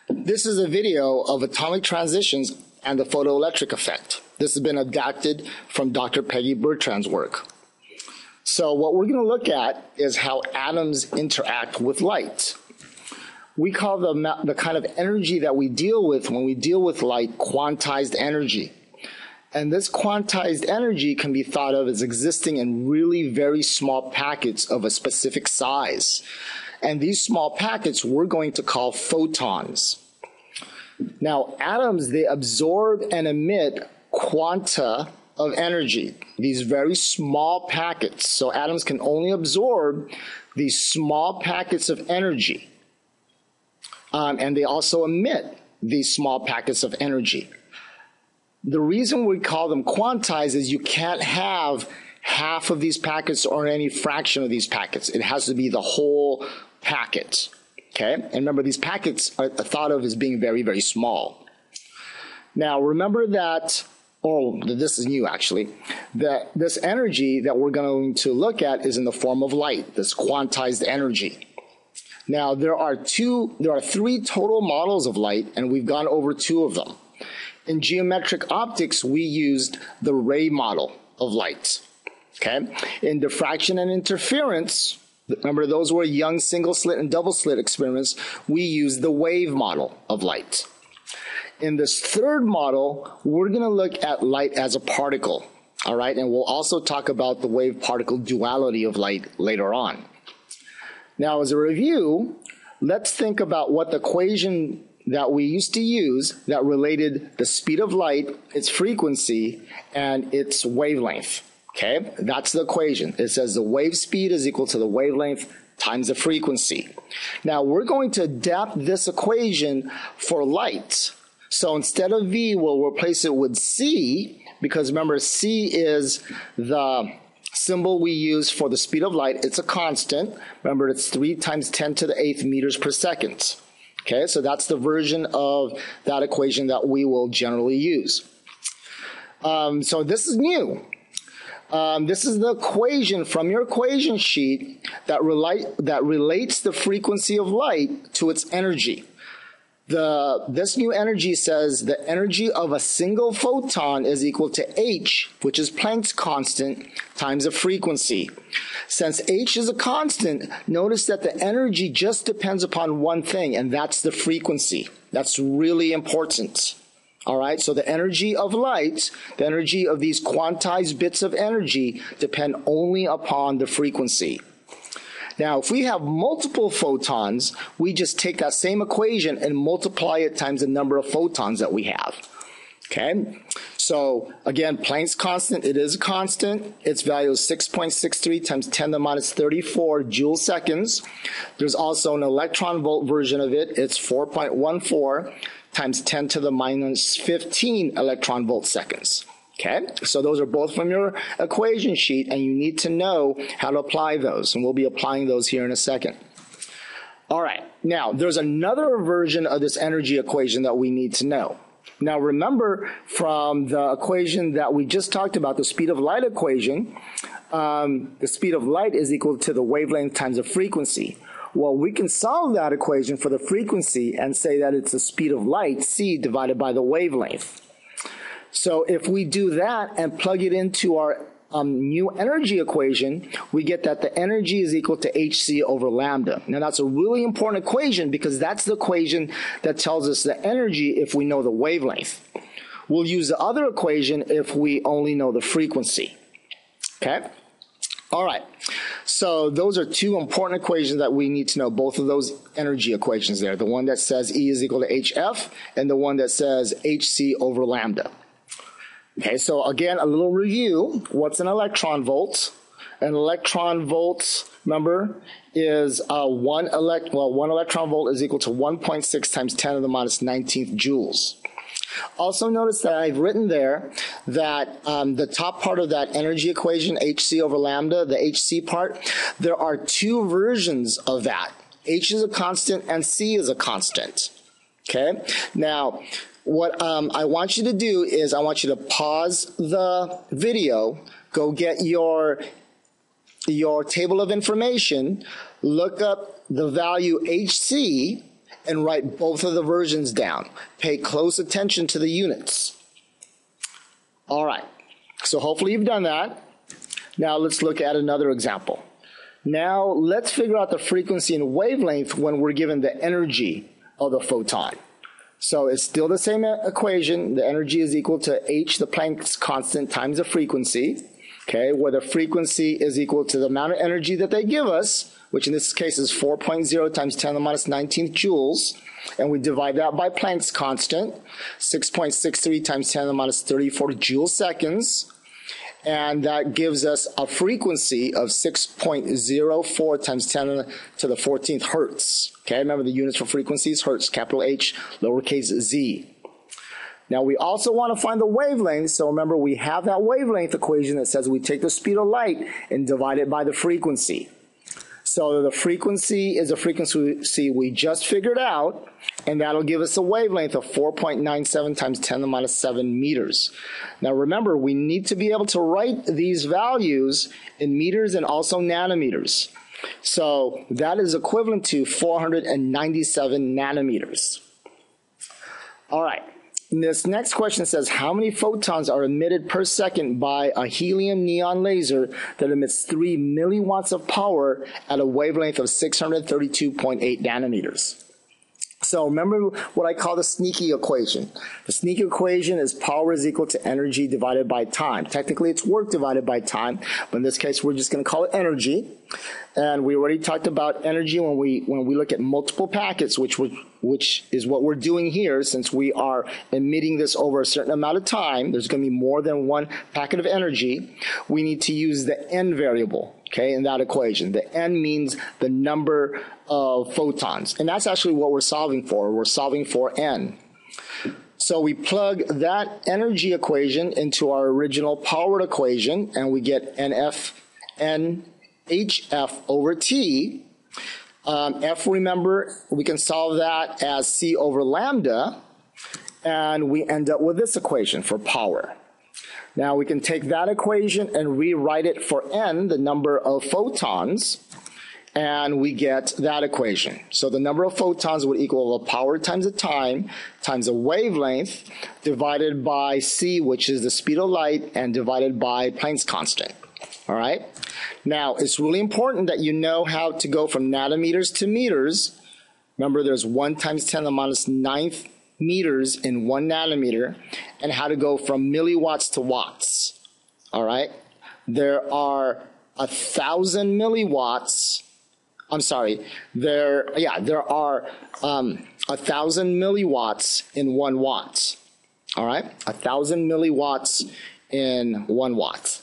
This is a video of atomic transitions and the photoelectric effect. This has been adapted from Dr. Peggy Bertrand's work. So what we're going to look at is how atoms interact with light. We call the kind of energy that we deal with when we deal with light quantized energy. And this quantized energy can be thought of as existing in really very small packets of a specific size. And these small packets we're going to call photons. Now, atoms, they absorb and emit quanta of energy, these very small packets. So atoms can only absorb these small packets of energy. And they also emit these small packets of energy. The reason we call them quantized is you can't have half of these packets or any fraction of these packets. It has to be the whole packet. Okay? And remember, these packets are thought of as being very, very small. Now, remember that, this is new actually, that this energy that we're going to look at is in the form of light, this quantized energy. Now, there are three total models of light, and we've gone over two of them. In geometric optics, we used the ray model of light. Okay? In diffraction and interference, remember those were young single slit and double slit experiments, we used the wave model of light. In this third model, we're going to look at light as a particle. All right? And we'll also talk about the wave-particle duality of light later on. Now, as a review, let's think about what the equation that we used to use that related the speed of light, its frequency, and its wavelength. Okay, that's the equation. It says the wave speed is equal to the wavelength times the frequency. Now, we're going to adapt this equation for light. So instead of V, we'll replace it with C, because remember, C is the symbol we use for the speed of light. It's a constant. Remember, it's 3 times 10 to the 8th meters per second. Okay, so that's the version of that equation that we will generally use. So this is new. This is the equation from your equation sheet that relates the frequency of light to its energy. This new energy says the energy of a single photon is equal to h, which is Planck's constant, times the frequency. Since h is a constant, notice that the energy just depends upon one thing, and that's the frequency. That's really important. All right, so the energy of light, the energy of these quantized bits of energy depend only upon the frequency. Now, if we have multiple photons, we just take that same equation and multiply it times the number of photons that we have. Okay? So, again, Planck's constant, it is a constant. Its value is 6.63 times 10 to the minus 34 joule seconds. There's also an electron volt version of it. It's 4.14 times 10 to the minus 15 electron volt seconds. Okay, so those are both from your equation sheet, and you need to know how to apply those, and we'll be applying those here in a second. All right, now there's another version of this energy equation that we need to know. Now remember, from the equation that we just talked about, the speed of light equation, the speed of light is equal to the wavelength times the frequency. Well, we can solve that equation for the frequency and say that it's the speed of light, c, divided by the wavelength. So if we do that and plug it into our new energy equation, we get that the energy is equal to hc over lambda. Now that's a really important equation because that's the equation that tells us the energy if we know the wavelength. We'll use the other equation if we only know the frequency. Okay? All right. So those are two important equations that we need to know, both of those energy equations there. The one that says E is equal to HF and the one that says HC over lambda. Okay, so again, a little review. What's an electron volt? An electron volt, remember, is one electron volt is equal to 1.6 times 10 to the minus 19th joules. Also notice that I've written there that the top part of that energy equation, HC over lambda, the HC part, there are two versions of that. H is a constant and C is a constant. Okay? Now, what I want you to do is I want you to pause the video, go get your table of information, look up the value HC, and write both of the versions down. Pay close attention to the units. All right, so hopefully you've done that. Now let's look at another example. Now let's figure out the frequency and wavelength when we're given the energy of the photon. So it's still the same equation. The energy is equal to h, the Planck's constant, times the frequency. Okay, where the frequency is equal to the amount of energy that they give us, which in this case is 4.0 times 10 to the minus 19th joules. And we divide that by Planck's constant, 6.63 times 10 to the minus 34 joule seconds. And that gives us a frequency of 6.04 times 10 to the 14th hertz. Okay, remember the units for frequencies, hertz, capital H, lowercase z. Now we also want to find the wavelength, so remember we have that wavelength equation that says we take the speed of light and divide it by the frequency. So the frequency is a frequency we just figured out, and that'll give us a wavelength of 4.97 times 10 to the minus 7 meters. Now remember, we need to be able to write these values in meters and also nanometers. So that is equivalent to 497 nanometers. All right. This next question says, how many photons are emitted per second by a helium neon laser that emits 3 milliwatts of power at a wavelength of 632.8 nanometers? So remember what I call the sneaky equation. The sneaky equation is power is equal to energy divided by time. Technically, it's work divided by time, but in this case, we're just going to call it energy. And we already talked about energy when we look at multiple packets, which is what we're doing here. Since we are emitting this over a certain amount of time, there's going to be more than one packet of energy. We need to use the n variable, okay, in that equation. The n means the number of photons, and that's actually what we're solving for. We're solving for n. So we plug that energy equation into our original power equation, and we get NHF over T. F, remember, we can solve that as C over lambda, and we end up with this equation for power. Now we can take that equation and rewrite it for n, the number of photons, and we get that equation. So the number of photons would equal the power times the time times the wavelength divided by C, which is the speed of light, and divided by Planck's constant. All right? Now, it's really important that you know how to go from nanometers to meters. Remember, there's 1 times 10 to the minus 9th meters in 1 nanometer, and how to go from milliwatts to watts. All right? There are 1,000 milliwatts. I'm sorry. There are 1,000 milliwatts in 1 watt. All right? 1,000 milliwatts in 1 watt.